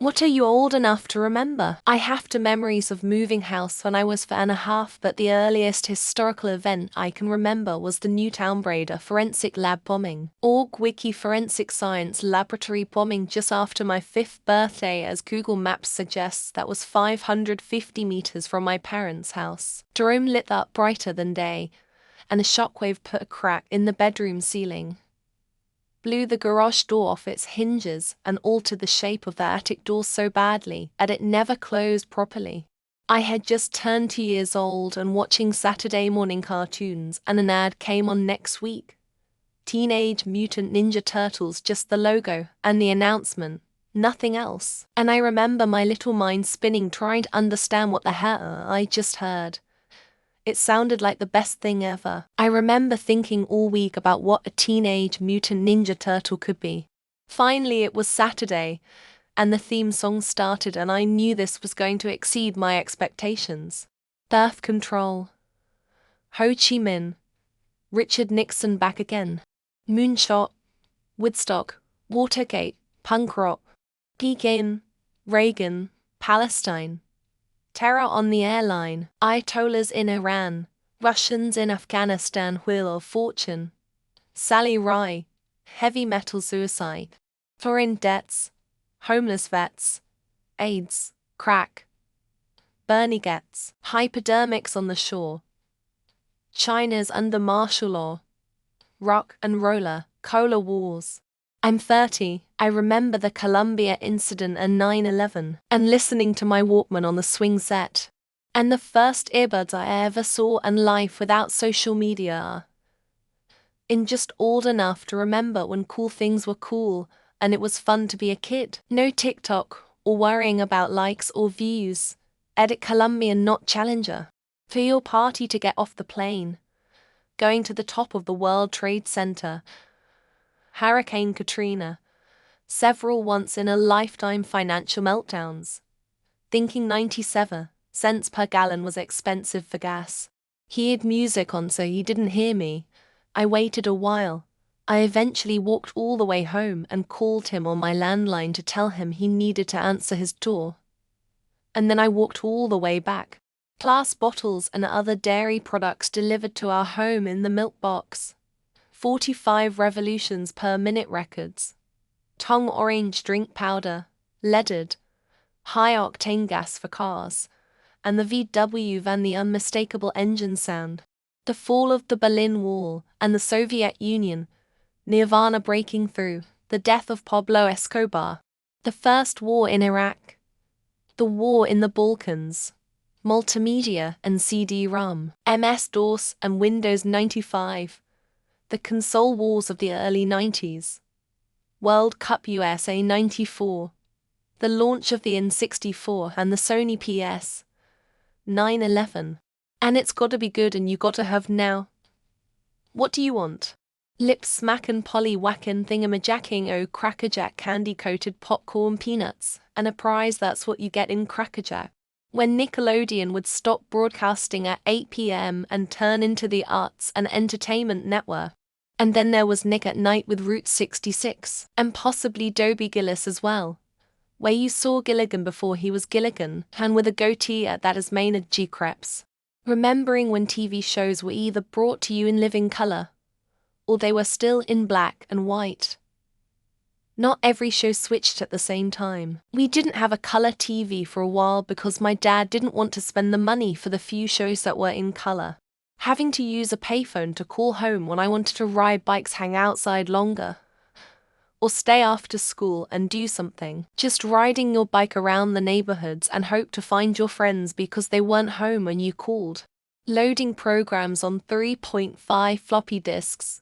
What are you old enough to remember? I have memories of moving house when I was 4.5, but the earliest historical event I can remember was the Newtown Breda forensic lab bombing. Org Wiki forensic science laboratory bombing just after my 5th birthday, as Google Maps suggests. That was 550 meters from my parents' house. The room lit up brighter than day, and a shockwave put a crack in the bedroom ceiling, blew the garage door off its hinges, and altered the shape of the attic door so badly that it never closed properly. I had just turned 2 years old and watching Saturday morning cartoons, and an ad came on next week. Teenage Mutant Ninja Turtles, just the logo and the announcement, nothing else. And I remember my little mind spinning, trying to understand what the hell I just heard. It sounded like the best thing ever. I remember thinking all week about what a Teenage Mutant Ninja Turtle could be. Finally, it was Saturday, and the theme song started, and I knew this was going to exceed my expectations. Birth control. Ho Chi Minh. Richard Nixon back again. Moonshot. Woodstock. Watergate. Punk rock. Pekin. Reagan. Palestine. Terror on the airline, Ayatollahs in Iran, Russians in Afghanistan, Wheel of Fortune, Sally Rye, heavy metal suicide, foreign debts, homeless vets, AIDS, crack, Bernie Getz, hypodermics on the shore, China's under martial law, rock and roller, cola wars. I'm 30, I remember the Columbia incident and 9/11, and listening to my Walkman on the swing set. And the first earbuds I ever saw, and life without social media. In just old enough to remember when cool things were cool, and it was fun to be a kid. No TikTok, or worrying about likes or views. Edit Columbia, not Challenger. For your party to get off the plane. Going to the top of the World Trade Center. Hurricane Katrina, several once-in-a-lifetime financial meltdowns. Thinking 97 cents per gallon was expensive for gas. He had music on so he didn't hear me. I waited a while. I eventually walked all the way home and called him on my landline to tell him he needed to answer his door. And then I walked all the way back. Glass bottles and other dairy products delivered to our home in the milk box. 45 revolutions per minute records. Tongue orange drink powder, leaded, high-octane gas for cars, and the VW van, the unmistakable engine sound. The fall of the Berlin Wall and the Soviet Union, Nirvana breaking through, the death of Pablo Escobar, the first war in Iraq, the war in the Balkans, multimedia and CD-ROM, MS-DOS and Windows 95, the console wars of the early 90s, World Cup USA 94, the launch of the N64 and the Sony PS, 9/11. And it's gotta be good and you gotta have now. What do you want? Lip smackin', polly whackin', thingamajacking, oh crackerjack, candy-coated popcorn peanuts, and a prize, that's what you get in Crackerjack. When Nickelodeon would stop broadcasting at 8 p.m. and turn into the Arts and Entertainment Network. And then there was Nick at Night with Route 66, and possibly Dobie Gillis as well, where you saw Gilligan before he was Gilligan, and with a goatee at that as Maynard G. Krebs. Remembering when TV shows were either brought to you in living color, or they were still in black and white. Not every show switched at the same time. We didn't have a color TV for a while because my dad didn't want to spend the money for the few shows that were in color. Having to use a payphone to call home when I wanted to ride bikes, hang outside longer, or stay after school and do something. Just riding your bike around the neighborhoods and hope to find your friends because they weren't home when you called. Loading programs on 3.5 floppy disks.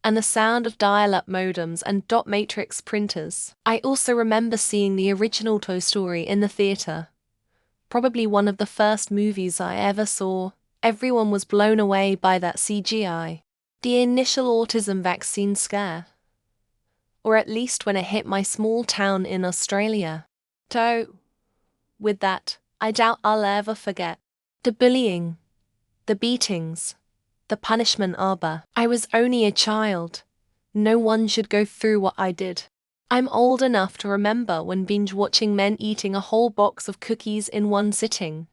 And the sound of dial-up modems and dot matrix printers. I also remember seeing the original Toy Story in the theater. Probably one of the first movies I ever saw. Everyone was blown away by that CGI. The initial autism vaccine scare. Or at least when it hit my small town in Australia. So, with that, I doubt I'll ever forget. The bullying. The beatings. The punishment arbor. I was only a child. No one should go through what I did. I'm old enough to remember when binge-watching men eating a whole box of cookies in one sitting.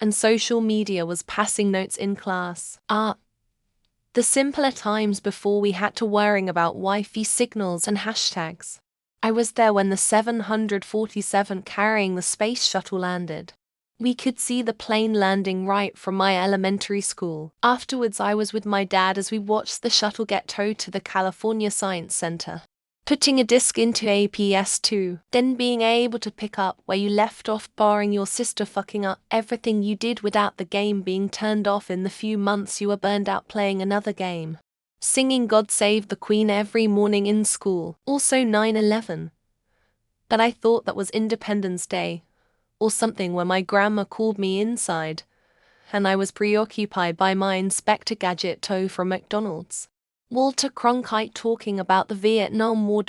And social media was passing notes in class. The simpler times before we had to worrying about Wi-Fi signals and hashtags. I was there when the 747 carrying the space shuttle landed. We could see the plane landing right from my elementary school. Afterwards, I was with my dad as we watched the shuttle get towed to the California Science Center. Putting a disc into a PS2, then being able to pick up where you left off, barring your sister fucking up everything you did without the game being turned off in the few months you were burned out playing another game. Singing God Save the Queen every morning in school, also 9/11. But I thought that was Independence Day, or something, when my grandma called me inside, and I was preoccupied by my Inspector Gadget toy from McDonald's. Walter Cronkite talking about the Vietnam War.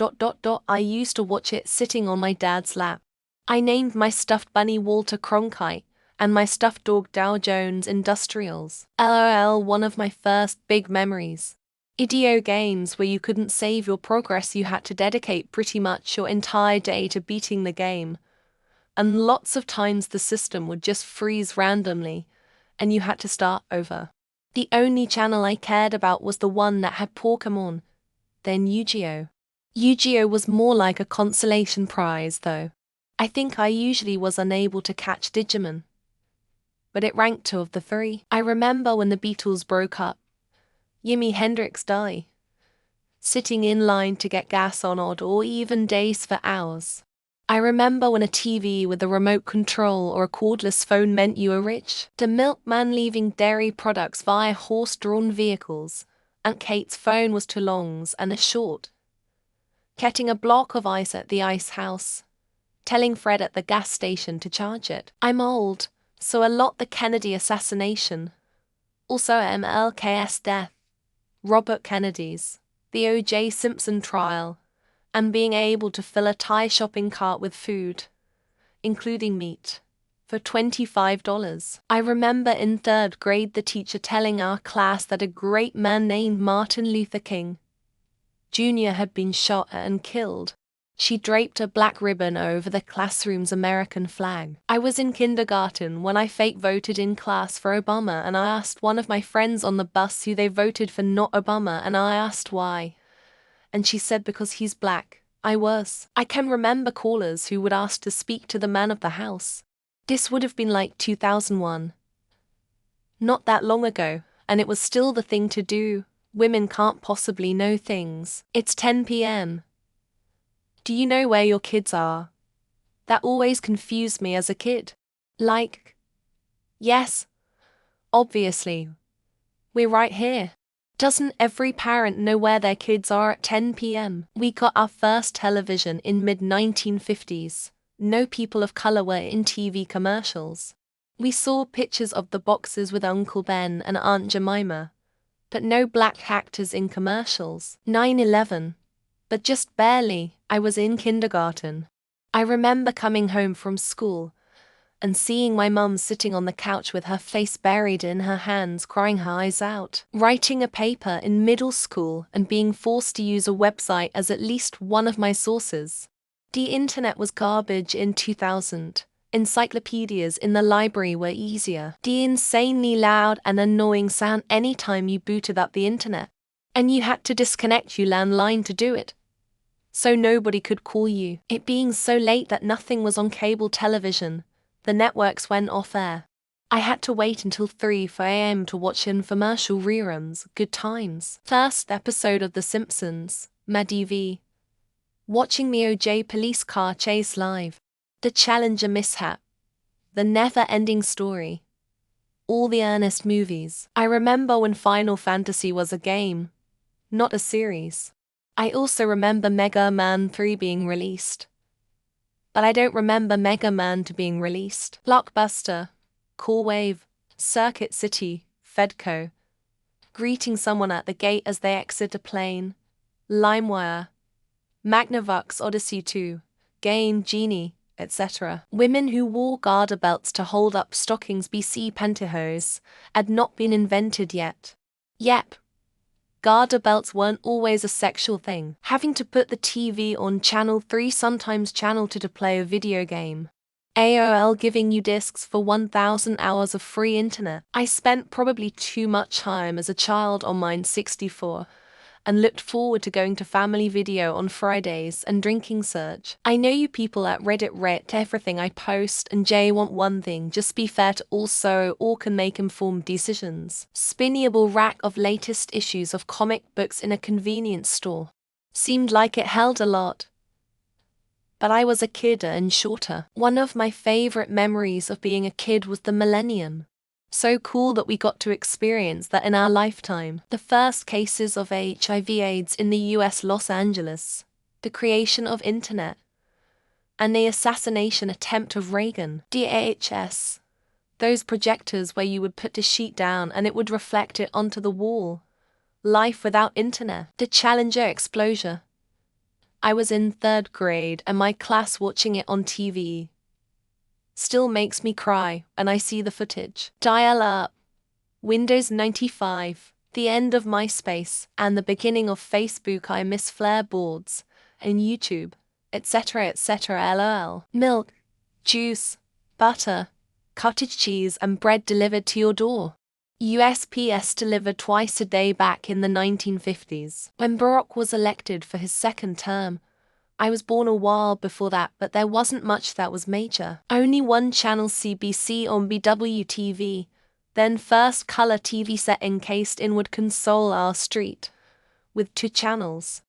I used to watch it sitting on my dad's lap. I named my stuffed bunny Walter Cronkite, and my stuffed dog Dow Jones Industrials. LOL, one of my first big memories. Ideo games where you couldn't save your progress, you had to dedicate pretty much your entire day to beating the game. And lots of times the system would just freeze randomly, and you had to start over. The only channel I cared about was the one that had Pokémon, then Yu-Gi-Oh! Yu-Gi-Oh! Was more like a consolation prize though. I think I usually was unable to catch Digimon, but it ranked 2 of the 3. I remember when the Beatles broke up, Jimi Hendrix died, sitting in line to get gas on odd or even days for hours. I remember when a TV with a remote control or a cordless phone meant you were rich. The milkman leaving dairy products via horse-drawn vehicles. Aunt Kate's phone was 2 longs and a short. Getting a block of ice at the ice house. Telling Fred at the gas station to charge it. I'm old, so a lot the Kennedy assassination. Also MLK's death. Robert Kennedy's. The O.J. Simpson trial. And being able to fill a Thai shopping cart with food, including meat, for $25. I remember in 3rd grade the teacher telling our class that a great man named Martin Luther King Jr. had been shot and killed. She draped a black ribbon over the classroom's American flag. I was in kindergarten when I fake voted in class for Obama, and I asked one of my friends on the bus who they voted for, not Obama, and I asked why. And she said because he's black. I can remember callers who would ask to speak to the man of the house. This would have been like 2001. Not that long ago, and it was still the thing to do. Women can't possibly know things. It's 10 p.m. Do you know where your kids are? That always confused me as a kid. Like, yes, obviously. We're right here. Doesn't every parent know where their kids are at 10 p.m.? We got our first television in mid-1950s. No people of color were in TV commercials. We saw pictures of the boxes with Uncle Ben and Aunt Jemima, but no black actors in commercials. 9/11. But just barely. I was in kindergarten. I remember coming home from school and seeing my mum sitting on the couch with her face buried in her hands, crying her eyes out. Writing a paper in middle school and being forced to use a website as at least one of my sources. The internet was garbage in 2000. Encyclopedias in the library were easier. The insanely loud and annoying sound anytime you booted up the internet. And you had to disconnect your landline to do it, so nobody could call you. It being so late that nothing was on cable television. The networks went off air. I had to wait until 3 a.m. to watch infomercial reruns. Good times. First episode of The Simpsons, Mad TV. Watching the O.J. police car chase live. The Challenger mishap. The never-ending story. All the Ernest movies. I remember when Final Fantasy was a game, not a series. I also remember Mega Man 3 being released, but I don't remember Mega Man 2 being released. Blockbuster, Cool Wave, Circuit City, Fedco, greeting someone at the gate as they exit a plane, LimeWire, Magnavox Odyssey 2, Game Genie, etc. Women who wore garter belts to hold up stockings. BC pantyhose had not been invented yet. Yep. Garter belts weren't always a sexual thing. Having to put the TV on channel 3, sometimes channel 2 to play a video game. AOL giving you discs for 1,000 hours of free internet. I spent probably too much time as a child on mine 64 and looked forward to going to family video on Fridays and drinking surge. I know you people at Reddit rate everything I post, and Jay want one thing, just be fair to all can make informed decisions. Spinable rack of latest issues of comic books in a convenience store. Seemed like it held a lot. But I was a kid and shorter. One of my favorite memories of being a kid was the millennium. So cool that we got to experience that in our lifetime. The first cases of HIV/AIDS in the US Los Angeles, the creation of internet, and the assassination attempt of Reagan. DAHS, those projectors where you would put a sheet down and it would reflect it onto the wall. Life without internet. The Challenger explosion. I was in 3rd grade and my class watching it on TV. Still makes me cry when I see the footage. Dial-up, Windows 95, the end of MySpace, and the beginning of Facebook. I miss flare boards, and YouTube, etc. LOL. Milk, juice, butter, cottage cheese and bread delivered to your door. USPS delivered twice a day back in the 1950s. When Barack was elected for his 2nd term, I was born a while before that, but there wasn't much that was major. Only one channel, CBC on BWTV, then first color TV set encased in wood console our street, with 2 channels.